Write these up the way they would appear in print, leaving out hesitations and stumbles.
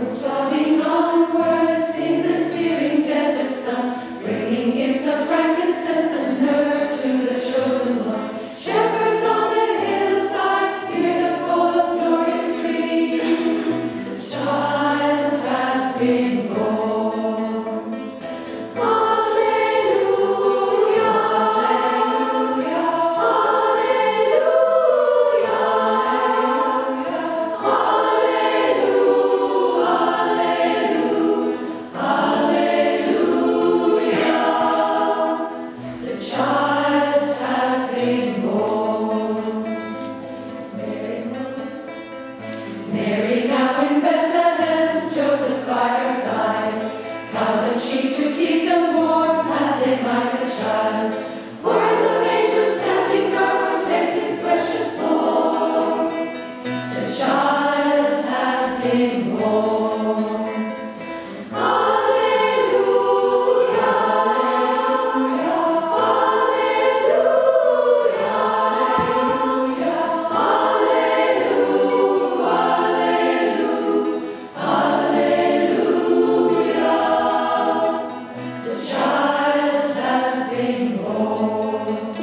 Plodding onwards in the searing desert sun, bringing gifts of frankincense and myrrh to the chosen one. Shepherds on the hillside hear the call of glorious dreams. The child has been born. Alleluia, alleluia, alleluia, alleluia, alleluia. The child has been born. Mary now in Bethlehem, Joseph by her side, cows and sheep to keep them warm as they like the child. Chorus of angels standing guard protect this precious born. The child has been born. Alleluia, alleluia, alleluia, alleluia. The child has been born.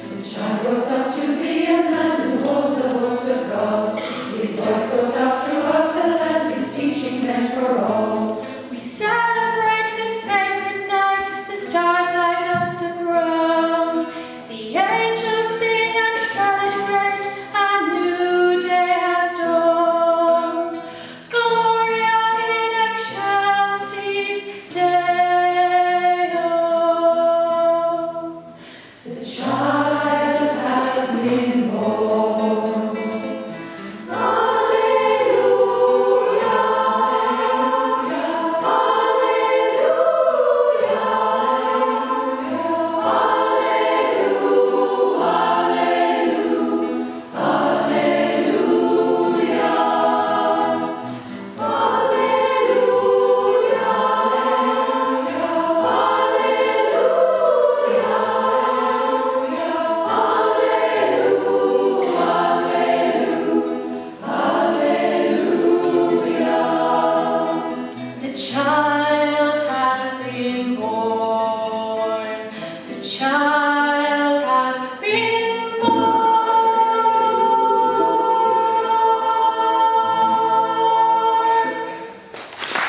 The child grows up to be a man who holds the horse of God. His voice goes out